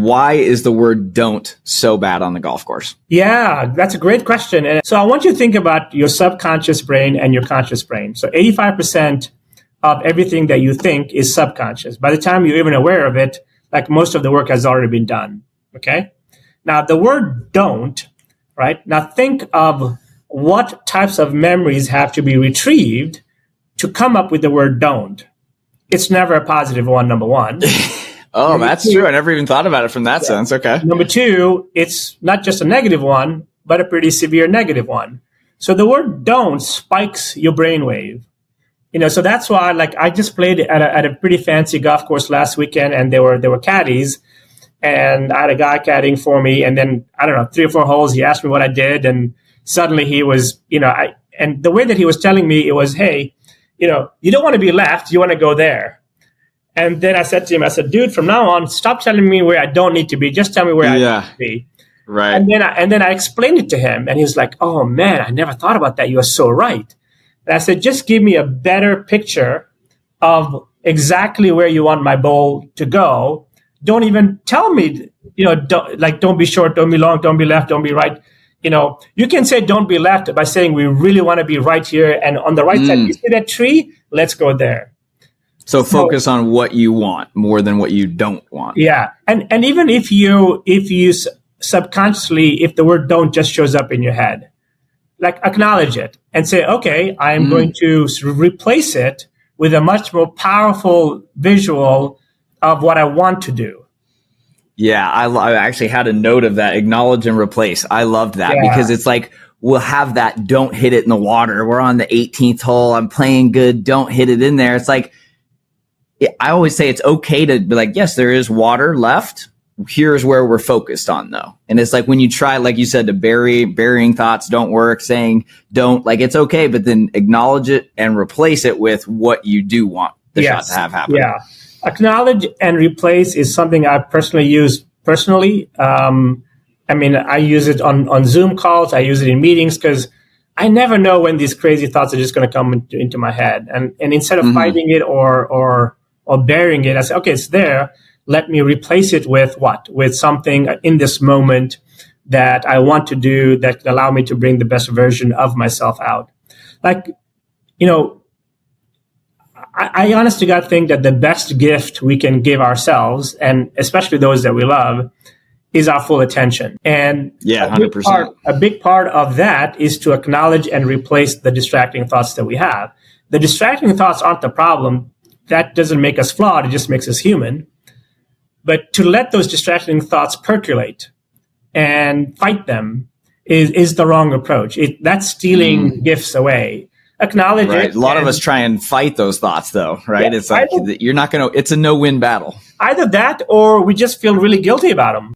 why is the word don't so bad on the golf course? Yeah, that's a great question. And so I want you to think about your subconscious brain and your conscious brain. So 85% of everything that you think is subconscious. By the time you're even aware of it, like most of the work has already been done. Okay. Now the word don't, right? Now think of what types of memories have to be retrieved to come up with the word don't. It's never a positive one, number one. Oh, that's true. I never even thought about it from that sense. Okay. Number two, it's not just a negative one, but a pretty severe negative one. So the word don't spikes your brainwave. So that's why, like, I just played at a pretty fancy golf course last weekend, and there were caddies, and I had a guy caddying for me, and then, I don't know, 3 or 4 holes, he asked me what I did, and suddenly he was, and the way that he was telling me, it was, hey, you don't want to be left, you want to go there. And then I said to him, dude, from now on, stop telling me where I don't need to be. Just tell me where I need to be. Right. And then I explained it to him, and he was like, oh man, I never thought about that. You are so right. And I said, just give me a better picture of exactly where you want my ball to go. Don't even tell me, don't be short, don't be long, don't be left, don't be right. You can say don't be left by saying we really want to be right here. And on the right side, you see that tree? Let's go there. So focus on what you want more than what you don't want. Yeah. And even if you subconsciously, if the word don't just shows up in your head, like acknowledge it and say, okay, I'm going to replace it with a much more powerful visual of what I want to do. Yeah, I actually had a note of that, acknowledge and replace. I loved that because it's like, we'll have that don't hit it in the water. We're on the 18th hole. I'm playing good. Don't hit it in there. It's like, I always say it's okay to be like, yes, there is water left. Here's where we're focused on though. And it's like when you try, like you said, to burying thoughts don't work, saying don't, like it's okay, but then acknowledge it and replace it with what you do want the shot to have happen. Yeah. Acknowledge and replace is something I personally use personally. I use it on Zoom calls. I use it in meetings because I never know when these crazy thoughts are just going to come into my head. And instead of fighting it or burying it, I say, okay, it's there. Let me replace it with what? With something in this moment that I want to do that can allow me to bring the best version of myself out. Like, I honestly God think that the best gift we can give ourselves, and especially those that we love, is our full attention. And 100%. A big part of that is to acknowledge and replace the distracting thoughts that we have. The distracting thoughts aren't the problem. That doesn't make us flawed. It just makes us human. But to let those distracting thoughts percolate and fight them is the wrong approach. That's stealing gifts away. Acknowledge it. A lot of us try and fight those thoughts though, right? Yeah, it's like, you're not going to, it's a no-win battle. Either that or we just feel really guilty about them.